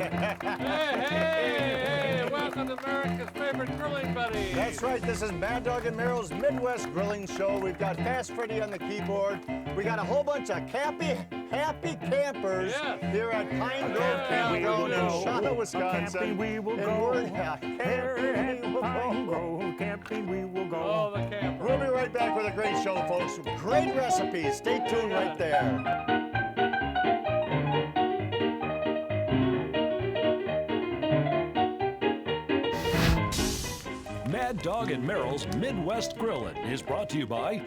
Hey, welcome to America's favorite grilling buddy. That's right, this is Mad Dog and Merrill's Midwest Grilling Show. We've got Fast Freddy on the keyboard. We got a whole bunch of happy campers here at Pine Grove Campground in Shawnee, Wisconsin. Camping we will go. Camping we will go. Oh, the camper. We'll be right back with a great show, folks. Great recipes. Stay tuned right there. Mad Dog and Merrill's Midwest Grillin' is brought to you by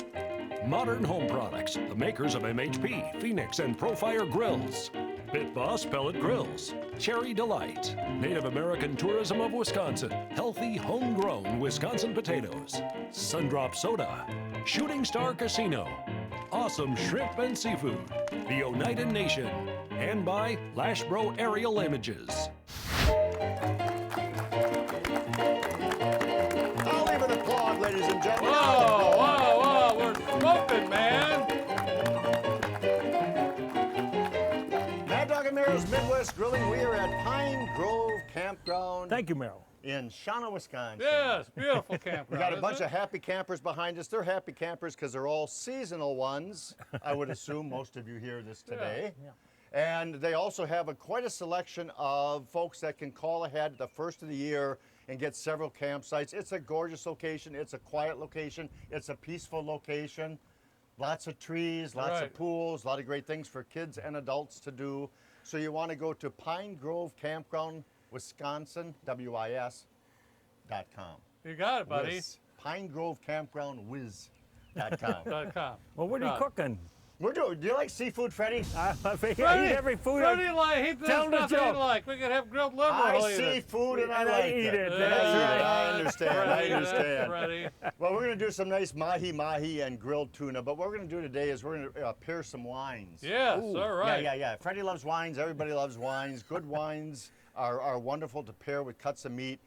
Modern Home Products, the makers of MHP, Phoenix, and ProFire grills. Pit Boss Pellet Grills, Cherry Delight, Native American Tourism of Wisconsin, healthy homegrown Wisconsin potatoes, Sundrop Soda, Shooting Star Casino, Awesome Shrimp and Seafood, the Oneida Nation, and by Lashbro Aerial Images. I'll leave an applaud, ladies and gentlemen. Whoa, we're smoking, man. Mad Dog and Merrill's Midwest Grilling. We are at Pine Grove Campground. Thank you, Merrill. In Shawnee, Wisconsin. Yes, beautiful campground. We got a bunch of happy campers behind us. They're happy campers because they're all seasonal ones. I would assume most of you hear this today. Yeah. And they also have quite a selection of folks that can call ahead the first of the year and get several campsites. It's a gorgeous location. It's a quiet location. It's a peaceful location. Lots of trees, lots of pools, a lot of great things for kids and adults to do. So you want to go to Pine Grove Campground, Wisconsin, WIS.com. You got it, buddy. Pine Grove Campground Wiz.com. Well, what are you cooking? Do you like seafood, Freddy? I eat every food. Freddie there's nothing he like. We could have grilled liver. I see food and I like it. I understand. Freddie. Well, we're going to do some nice mahi-mahi and grilled tuna, but what we're going to do today is we're going to pair some wines. Yes, all right. Yeah. Freddie loves wines. Everybody loves wines. Good wines are wonderful to pair with cuts of meat.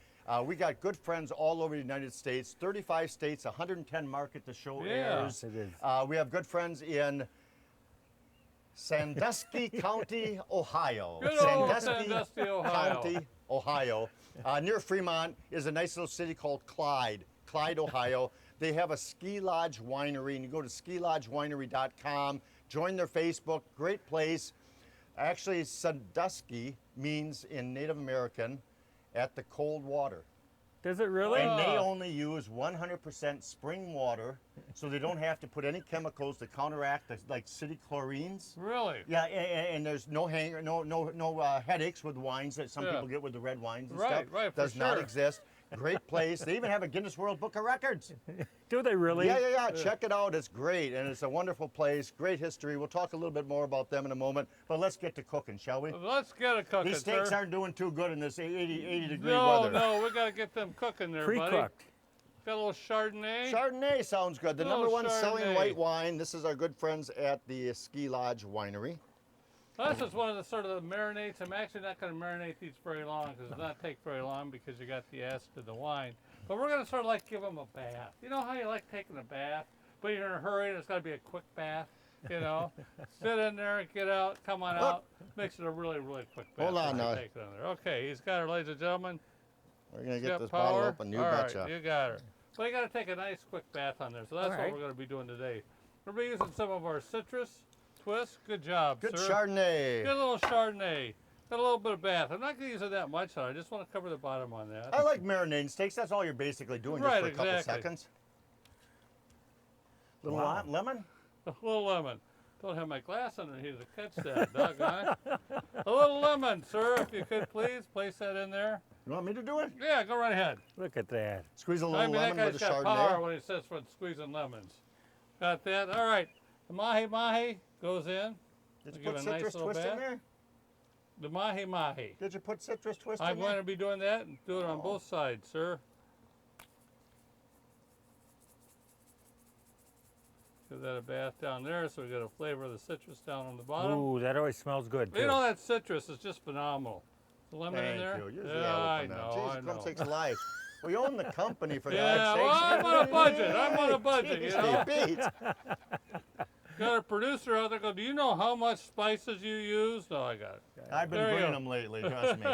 We got good friends all over the United States, 35 states, 110 market the show airs. It is. We have good friends in Sandusky County, Ohio. Good old Sandusky, Ohio. County, Ohio. Near Fremont is a nice little city called Clyde, Ohio. They have a ski lodge winery, and you go to skilodgewinery.com, join their Facebook, great place. Actually, Sandusky means in Native American, at the cold water. Does it really? And they only use 100% spring water, so they don't have to put any chemicals to counteract like city chlorines. Really? Yeah, and there's no headaches with wines that some people get with the red wines and stuff. Right, Does not exist. Great place. They even have a Guinness World Book of Records. Do they really? Yeah. Check it out. It's great, and it's a wonderful place. Great history. We'll talk a little bit more about them in a moment, but let's get to cooking, shall we? Let's get it cooking, These steaks aren't doing too good in this 80 degree no, weather. No, we got to get them cooking there, buddy. Pre-cooked. Got a little Chardonnay. Chardonnay sounds good. The Little #1 selling Chardonnay. white wine. This is our good friends at the Ski Lodge Winery. This is one of the sort of the marinades. I'm actually not going to marinate these very long because it does not take very long because you got the acid of the wine. But we're going to sort of like give them a bath. You know how you like taking a bath, but you're in a hurry and it's got to be a quick bath, you know? Sit in there, get out, come on out. Makes it a really, really quick bath. Hold on now. Take it in there. Okay, he's got her, ladies and gentlemen. We're going to She's get got this power. bottle open. You All betcha. right, you got her. But you got to take a nice quick bath on there. So that's what we're going to be doing today. We're going to be using some of our citrus twist. Good job, Good sir. Chardonnay. Good little Chardonnay. Got a little bit of bath. I'm not going to use it that much, though. I just want to cover the bottom on that. I like marinating steaks. That's all you're basically doing just for a couple seconds. Little lemon? A little lemon. Don't have my glass underneath to catch that, doggone it. A little lemon, sir, if you could please. Place that in there. You want me to do it? Yeah, go right ahead. Look at that. Squeeze a little lemon that with guy's the got power Chardonnay. when he says for squeezing lemons. Got that? All right. The mahi-mahi goes in. Did you Give put it a nice citrus little twist bath. in there? The mahi-mahi. Did you put citrus twist I'm in there? going to be doing that and do it on both sides, sir. Give that a bath down there so we get a flavor of the citrus down on the bottom. Ooh, that always smells good, too. You know, that citrus is just phenomenal. The lemon in there? Thank you. Yeah, I know, Jeez, I know. takes life. We own the company for Yeah, God's well, sakes. I'm on a budget. I'm on a budget, you know. Jeez, Pete. Got a producer out there go, do you know how much spices you use? No, I got it. I've been There you bringing go. them lately, trust me.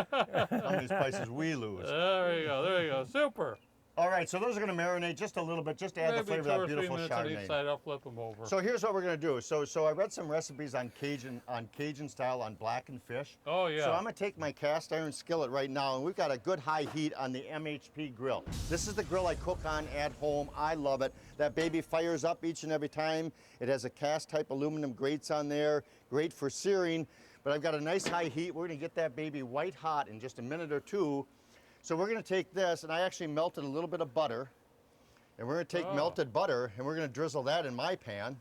How many spices we lose. There you go, there you go. Super. All right, so those are going to marinate just a little bit, just to add the Maybe flavor 2 of or that 3 beautiful minutes on each Chardonnay. side. I'll flip them over. So here's what we're going to do. So I read some recipes on Cajun style on blackened fish. Oh, yeah. So I'm going to take my cast iron skillet right now, and we've got a good high heat on the MHP grill. This is the grill I cook on at home. I love it. That baby fires up each and every time. It has a cast type aluminum grates on there, great for searing. But I've got a nice high heat. We're going to get that baby white hot in just a minute or two. So we're going to take this, and I actually melted a little bit of butter. And we're going to take melted butter, and we're going to drizzle that in my pan.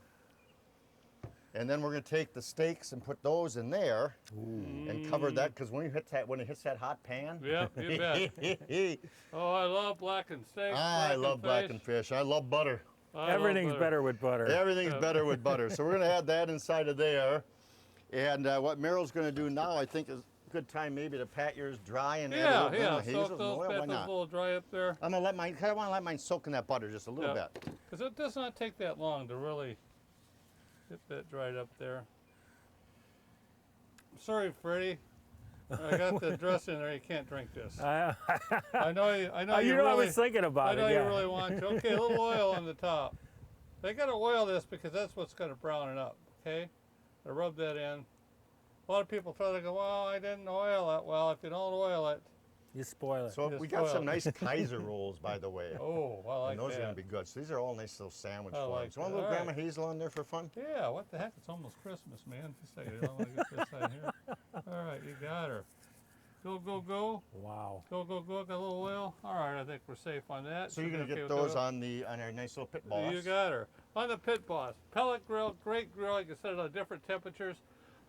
And then we're going to take the steaks and put those in there and cover that, because when it hits that hot pan. Yep, you bet. Oh, I love blackened steak. I love blackened fish. I love butter. Everything's better with butter. Everything's better with butter. So we're going to add that inside of there. And what Meryl's going to do now, I think, is a good time maybe to pat yours dry and add a little bit of Soak hazel those oil. Why peppers a not? little dry up there. I'm gonna let mine. I want to let mine soak in that butter just a little bit. Because it does not take that long to really get that dried up there. Sorry, Freddie. I got the dressing there. You can't drink this. I know you. I know you you know, really. I was thinking about I know it. you really want to. Okay, a little oil on the top. They got to oil this because that's what's going to brown it up. Okay, I rub that in. A lot of people try to go, well, I didn't oil it. Well, if you don't oil it, You spoil it. So Just we got oil. some nice Kaiser rolls, by the way. oh, I like and those that. are gonna be good. So these are all nice little sandwich I like forms. Want a that. little All Grandma right. Hazel on there for fun? Yeah, what the heck? It's almost Christmas, man. Just a second. I want to get this side here. All right, you got her. Go, go, go. Wow. Go, go, go. Got a little oil. All right, I think we're safe on that. So you're Should gonna be okay get with those that. on our nice little pit boss. You got her. On the Pit Boss. Pellet grill, great grill. You can set it on different temperatures.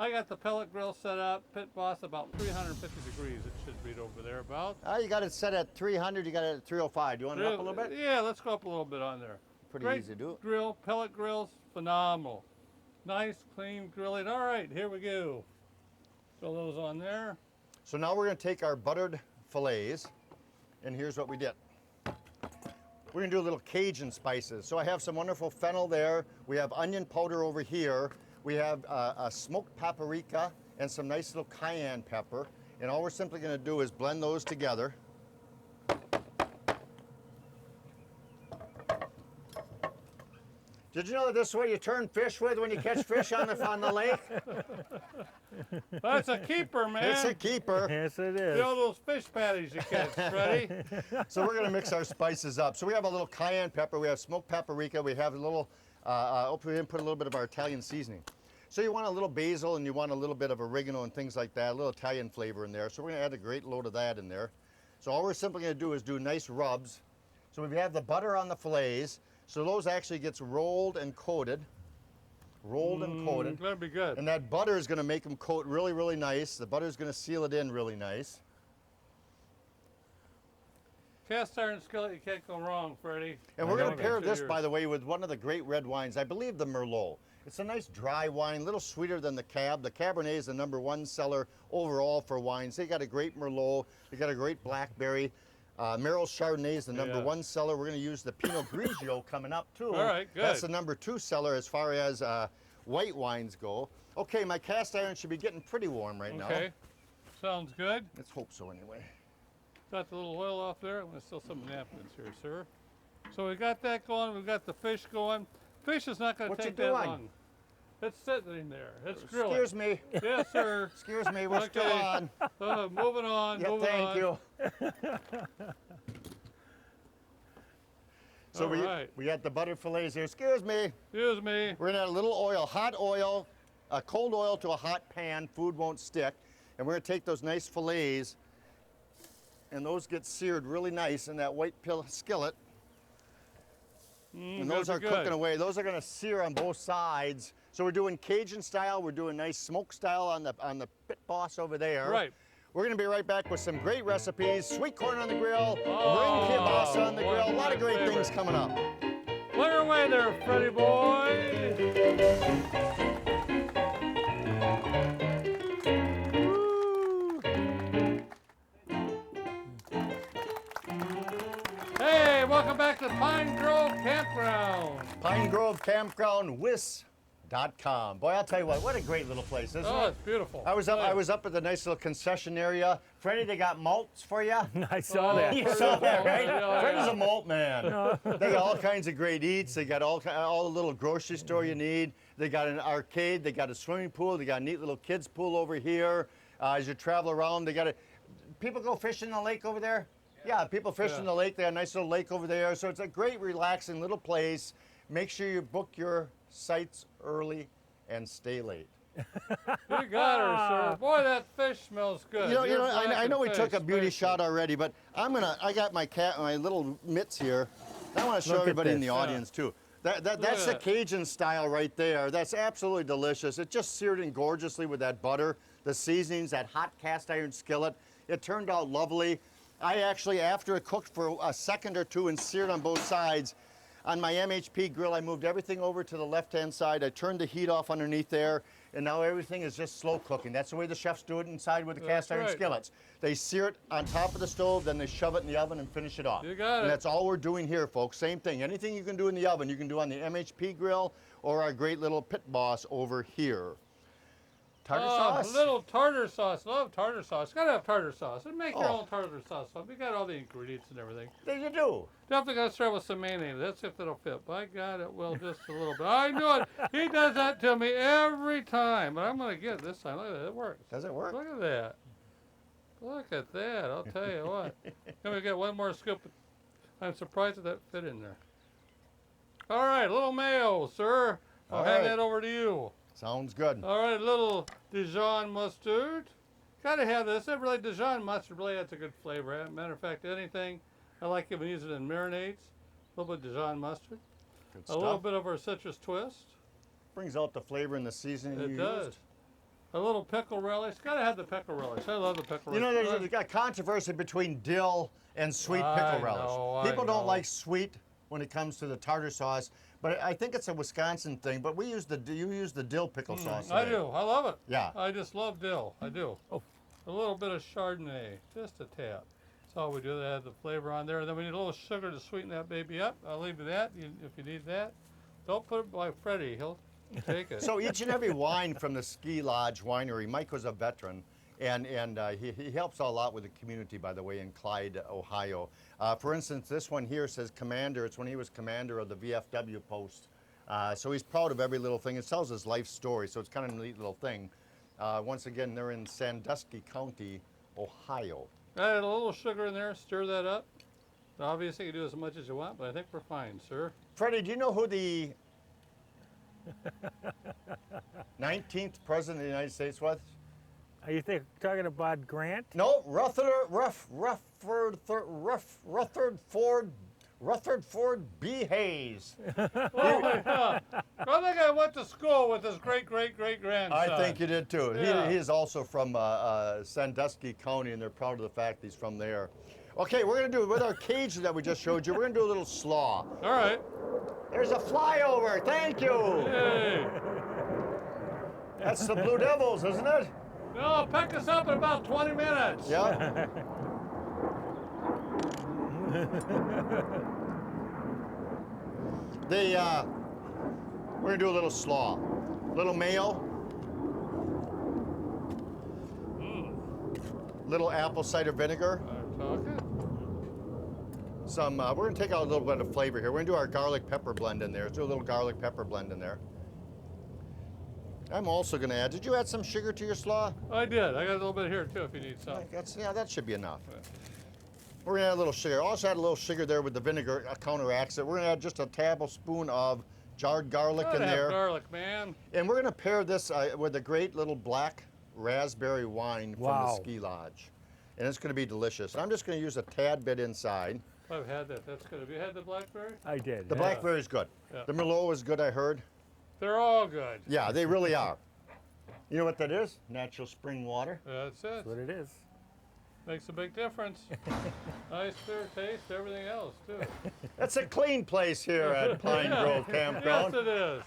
I got the pellet grill set up. Pit Boss about 350 degrees. It should be over there about. You got it set at 300. You got it at 305. Do you want it up a little bit? Yeah, let's go up a little bit on there. Pretty Great easy to do. grill, pellet grills, phenomenal. Nice, clean grilling. All right, here we go. Throw those on there. So now we're gonna take our buttered fillets, and here's what we did. We're gonna do a little Cajun spices. So I have some wonderful fennel there. We have onion powder over here. We have a smoked paprika and some nice little cayenne pepper. And all we're simply gonna do is blend those together. Did you know that this is what you turn fish with when you catch fish on the lake? That's a keeper, man. It's a keeper. Yes, it You is. know those fish patties you catch, Freddie? So we're gonna mix our spices up. So we have a little cayenne pepper, we have smoked paprika, we have a little, we didn't put a little bit of our Italian seasoning. So you want a little basil and you want a little bit of oregano and things like that, a little Italian flavor in there. So we're gonna add a great load of that in there. So all we're simply gonna do is do nice rubs. So we have the butter on the fillets. So those actually gets rolled and coated. Rolled and coated. That'd be good. And that butter is gonna make them coat really, really nice. The butter is gonna seal it in really nice. Cast iron skillet, you can't go wrong, Freddie. And we're I going know to pair that. this, by the way, with one of the great red wines. I believe the Merlot. It's a nice dry wine, a little sweeter than the Cab. The Cabernet is the #1 seller overall for wines. They got a great Merlot. They got a great blackberry. Meryl's Chardonnay is the #1 seller. We're going to use the Pinot Grigio coming up too. All right, good. That's the #2 seller as far as white wines go. Okay, my cast iron should be getting pretty warm right now. Okay, sounds good. Let's hope so anyway. Got the little oil off there. I'm going to steal some napkins here, sir. So we got that going. We've got the fish going. Fish is not going to What you take that doing? long. It's sitting in there. It's grilling. Excuse me. Yes, sir. Excuse me. We're still Okay. on. Moving on. Yeah, moving thank on. you. So All right. we got the butter fillets here. Excuse me. Excuse me. We're gonna add a little oil, hot oil, cold oil to a hot pan. Food won't stick. And we're gonna take those nice fillets, and those get seared really nice in that white skillet. And those are good. cooking away. Those are gonna sear on both sides. So we're doing Cajun style. We're doing nice smoke style on the Pit Boss over there. Right. We're gonna be right back with some great recipes. Sweet corn on the grill, Oh, ring kielbasa on the one grill. of A lot my of great things favorites. coming up. Clear away there, Freddie boy. Hey, welcome back to Pine Grove Campground. Pine Grove Campground, Wiss ProFire.com. Boy, I'll tell you what a great little place, isn't Oh, it? it's beautiful. I was up at the nice little concession area. Freddie, they got malts for you. I saw that. You saw that, right? Yeah, Freddie's yeah. a malt man. They got all kinds of great eats. They got all the little grocery store you need. They got an arcade. They got a swimming pool. They got a neat little kids pool over here. As you travel around, they got a. People go fishing in the lake over there. Yeah, people fish in the lake. They have a nice little lake over there. So it's a great, relaxing little place. Make sure you book your sites early and stay late. You got her, sir. Boy, that fish smells good. I know we Fish, took a beauty fish. shot already, but I got my little mitts here. I want to show Look at everybody in this. the audience too. That's the that. Cajun style right there. That's absolutely delicious. It just seared in gorgeously with that butter, the seasonings, that hot cast iron skillet. It turned out lovely. I actually, after it cooked for a second or two and seared on both sides, on my MHP grill, I moved everything over to the left-hand side. I turned the heat off underneath there, and now everything is just slow cooking. That's the way the chefs do it inside with the That's cast iron right. skillets. They sear it on top of the stove, then they shove it in the oven and finish it off. You got And it. that's all we're doing here, folks. Same thing. Anything you can do in the oven, you can do on the MHP grill or our great little pit boss over here. Tartar sauce. Little tartar sauce. Love tartar sauce. Gotta have tartar sauce. And make your Oh. own tartar sauce. We got all the ingredients and everything. There you do. Definitely gotta start with some mayonnaise. That's if it'll fit. By God, it will just a little bit. I knew it. He does that to me every time, but I'm gonna get it this time. Look at that. It works. Does it work? Look at that. Look at that. I'll tell you what. Then we get one more scoop. I'm surprised that fit in there. All right, little mayo, sir. I'll All hand right. that over to you. Sounds good. All right, little Dijon mustard. Gotta have this. That really Dijon mustard really adds a good flavor. Matter of fact, anything I like even use it in marinades. A little bit of Dijon mustard. Good A little stuff. bit of our citrus twist. Brings out the flavor and the seasoning It you does. used. A little pickle relish. Gotta have the pickle relish. I love the pickle You know, relish. there's got controversy between dill and sweet I pickle relish. know, I People don't know. like sweet when it comes to the tartar sauce, but I think it's a Wisconsin thing. But you use the dill pickle sauce. I today. do. I love it. Yeah. I just love dill. I do. Oh, a little bit of Chardonnay, just a tap. That's all we do. That add the flavor on there. And then we need a little sugar to sweeten that baby up. I'll leave you that if you need that. Don't put it by Freddie. He'll take it. So each and every wine from the Ski Lodge Winery, Mike was a veteran, and he helps a lot with the community, by the way, in Clyde, Ohio. For instance, this one here says commander. It's when he was commander of the VFW post. So he's proud of every little thing. It tells his life story, so it's kind of a neat little thing. Once again, they're in Sandusky County, Ohio. Add a little sugar in there. Stir that up. Obviously, you can do as much as you want, but I think we're fine, sir. Freddie, do you know who the 19th president of the United States was? Are you talking about Grant? No, Rutherford Ford B. Hayes. Oh, yeah. I think I went to school with his great-great-great-grandson. I think you did too. Yeah. He is also from Sandusky County, and they're proud of the fact he's from there. Okay, we're going to do, with our cage that we just showed you, we're going to do a little slaw. All right. There's a flyover. Thank you. Hey. That's the Blue Devils, isn't it? No, pick us up in about 20 minutes. Yeah. We're going to do a little slaw. Little mayo. Little apple cider vinegar. I'm talking. Some, we're going to take out a little bit of flavor here. We're going to do our garlic pepper blend in there. Let's do a little garlic pepper blend in there. I'm also going to add, did you add some sugar to your slaw? I did. I got a little bit here too if you need some. Yeah, that should be enough. We're going to add a little sugar. Also add a little sugar there with the vinegar, counteracts it. We're going to add just a tablespoon of jarred garlic Gotta in have there. garlic, man. And we're going to pair this with a great little black raspberry wine from the Wow. Ski Lodge. And it's going to be delicious. I'm just going to use a tad bit inside. I've had that. That's good. Have you had the blackberry? I did. The yeah. blackberry is good. Yeah. The Merlot is good, I heard. They're all good. Yeah, they really are. You know what that is? Natural spring water. That's it. That's what it is. Makes a big difference. Nice, clear taste, everything else too. That's a clean place here at Pine Grove Yes, Campground. it is.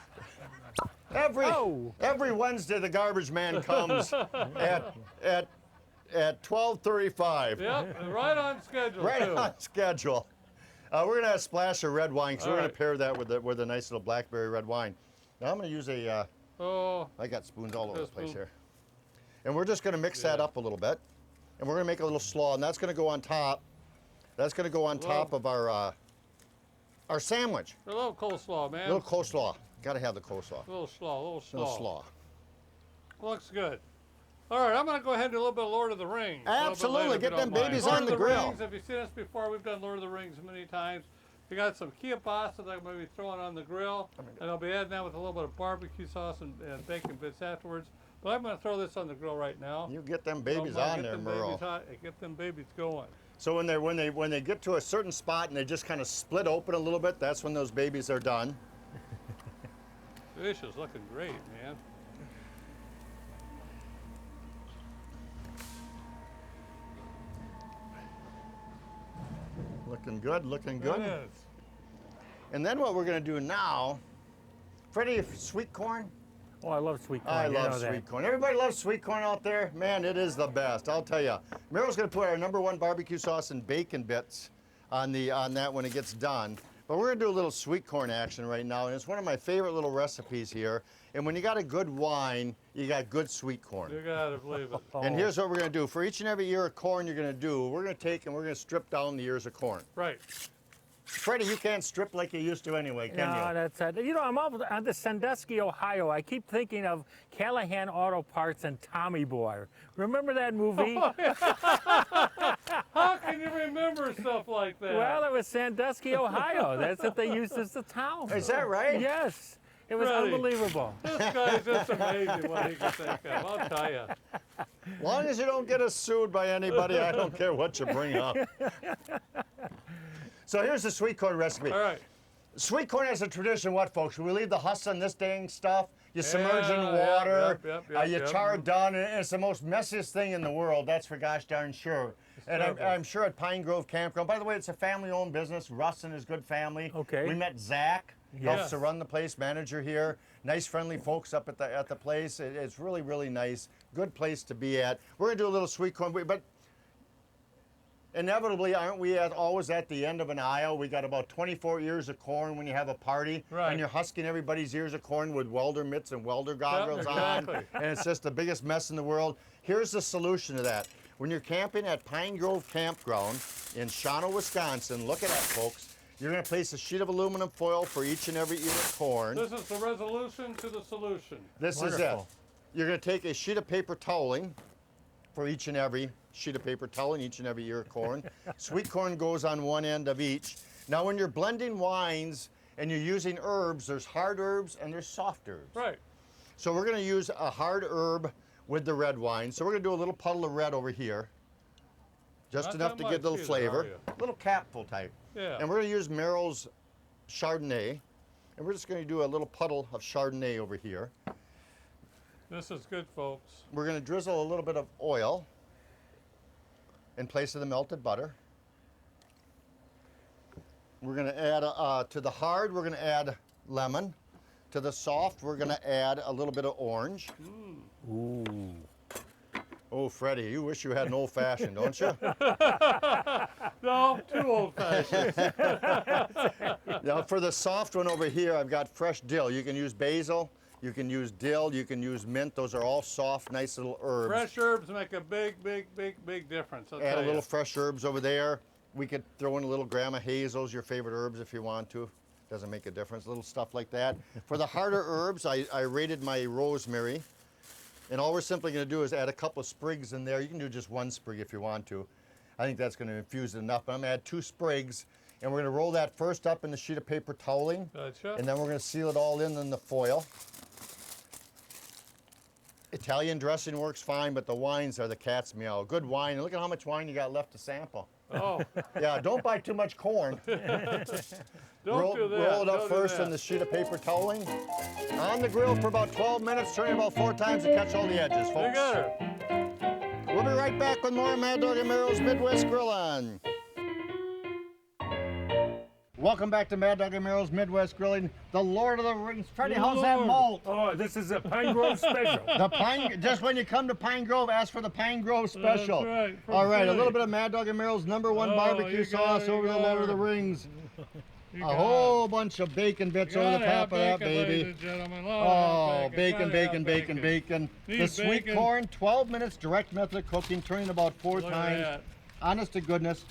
Every Wednesday, the garbage man comes at 12:35. Yep, and right on schedule Right too. on schedule. We're gonna have a splash of red wine because All we're right. gonna pair that with a nice little blackberry red wine. Now I'm gonna use a Oh, I got spoons all over the There's place spoon. here. And we're just gonna mix that Yeah. up a little bit. And we're gonna make a little slaw, and that's gonna go on top. That's gonna go on top of our sandwich. a little coleslaw, man. A little coleslaw. Gotta have the coleslaw. A little slaw, a little slaw. Little slaw. Looks good. All right, I'm going to go ahead and do a little bit of Lord of the Rings. a little bit Absolutely, later, if get you them don't mind. babies Lord on of the grill. Rings, if you've seen us before, we've done Lord of the Rings many times. We got some kielbasa that I'm going to be throwing on the grill, and I'll be adding that with a little bit of barbecue sauce and bacon bits afterwards. But I'm going to throw this on the grill right now. You get them Don't babies mind, on get there, them Merle. babies hot, get them babies going. So when they get to a certain spot and they just kind of split open a little bit, that's when those babies are done. This is looking great, man. Looking good, looking It good. is. And then what we're gonna do now, Freddie, sweet corn? Oh, I love sweet corn. I you love know that. sweet corn. Everybody loves sweet corn out there. Man, it is the best. I'll tell you. Meryl's gonna put our #1 barbecue sauce and bacon bits on that when it gets done. But we're gonna do a little sweet corn action right now, and it's one of my favorite little recipes here. And when you got a good wine, you got good sweet corn. You got to believe it. Oh, And here's what we're gonna do. For each and every ear of corn you're gonna do, we're gonna take and we're gonna strip down the ears of corn. Right. Freddie, you can't strip like you used to anyway, can no, you? that's you know, I'm up on the Sandusky, Ohio. I keep thinking of Callahan Auto Parts and Tommy Boy. Remember that movie? How can you remember stuff like that? Well, it was Sandusky, Ohio. That's what they used as the town. Is that right? Yes. It was Freddie. unbelievable. This guy's just amazing what he can think of. I'll tell you. As long as you don't get us sued by anybody, I don't care what you bring up. So here's the sweet corn recipe. All right. Sweet corn has a tradition, what, folks? We leave the husk on this dang stuff. You submerge in Yeah, water. yep, You yep. char it down, and it's the most messiest thing in the world. That's for gosh darn sure. And terrible. I'm sure at Pine Grove Campground. By the way, it's a family-owned business. Russ and his good family. Okay. We met Zach. Yes. Helps to run the place, manager here. Nice, friendly folks up at the place. It's really, really nice. Good place to be at. We're gonna do a little sweet corn, but inevitably, aren't we always at the end of an aisle? We got about 24 ears of corn when you have a party, Right. and you're husking everybody's ears of corn with welder mitts and welder goggles exactly. on, and it's just the biggest mess in the world. Here's the solution to that. When you're camping at Pine Grove Campground in Shawano, Wisconsin, look at that, folks. You're gonna place a sheet of aluminum foil for each and every ear of corn. This is the resolution to the solution. This is it. Wonderful. You're going to take a sheet of paper toweling for each and every sheet of paper toweling, each and every ear of corn. Sweet corn goes on one end of each. Now, when you're blending wines and you're using herbs, there's hard herbs and there's soft herbs. Right. So we're going to use a hard herb with the red wine. So we're going to do a little puddle of red over here, just Not enough that to get a little much either, flavor. are you? Little capful type. Yeah. And we're going to use Meryl's Chardonnay. And we're just going to do a little puddle of Chardonnay over here. This is good, folks. We're going to drizzle a little bit of oil in place of the melted butter. We're going to add, to the hard, we're going to add lemon. To the soft, we're going to add a little bit of orange. Ooh. Oh, Freddie, you wish you had an old-fashioned, don't you? No, too old-fashioned. Now, for the soft one over here, I've got fresh dill. You can use basil, you can use dill, you can use mint. Those are all soft, nice little herbs. Fresh herbs make a big, big, big, big difference. I'll Add tell a little you. fresh herbs over there. We could throw in a little gram of hazels, your favorite herbs, if you want to. Doesn't make a difference, little stuff like that. For the harder herbs, I rated my rosemary. And all we're simply going to do is add a couple of sprigs in there. You can do just one sprig if you want to. I think that's going to infuse it enough. But I'm going to add 2 sprigs. And we're going to roll that first up in the sheet of paper toweling. Gotcha. And then we're going to seal it all in the foil. Italian dressing works fine, but the wines are the cat's meow. Good wine. And look at how much wine you got left to sample. Oh, Yeah, don't buy too much corn. don't do that. Roll it up Don't do first that. in the sheet of paper toweling. On the grill for about 12 minutes, turn it about 4 times to catch all the edges, You folks. got her. We'll be right back with more Mad Dog and Meryl's Midwest Grillin'. Welcome back to Mad Dog and Meryl's Midwest Grilling. The Lord of the Rings. Freddie, how's that Lord. malt? Oh, this is a Pine Grove special. The Pine, just when you come to Pine Grove, ask for the Pine Grove special. That's right, from All right, a Philly. little bit of Mad Dog and Meryl's #1 Oh, barbecue you got sauce her, over you the got Lord of the her. Rings. a whole bunch of bacon bits over the top of that baby. Ladies and gentlemen. Oh, bacon, Gotta have bacon, bacon, bacon. The Need sweet bacon. corn, 12 minutes, direct method of cooking, turning about 4 Look at times. that. Honest to goodness.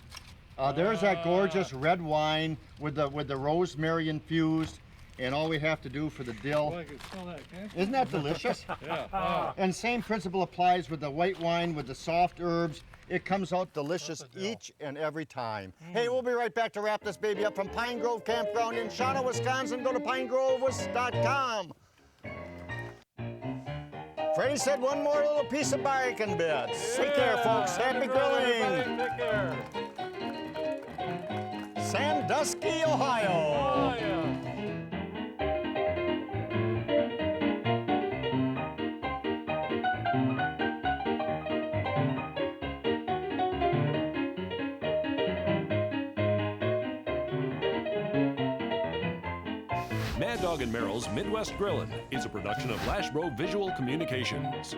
There's that gorgeous red wine with the rosemary infused, and all we have to do for the dill. Boy, I can smell that, can't you? Isn't that delicious? Yeah. Wow. And same principle applies with the white wine, with the soft herbs. It comes out delicious each and every time. Hey, we'll be right back to wrap this baby up from Pine Grove Campground in Shawano, Wisconsin. Go to pinegrovewis.com. Freddie said one more little piece of bacon bits. Take care, folks. Happy grilling. Take care. Sandusky, Ohio. Oh, yeah. Mad Dog and Merrill's Midwest Grillin' is a production of Lashbro Visual Communications.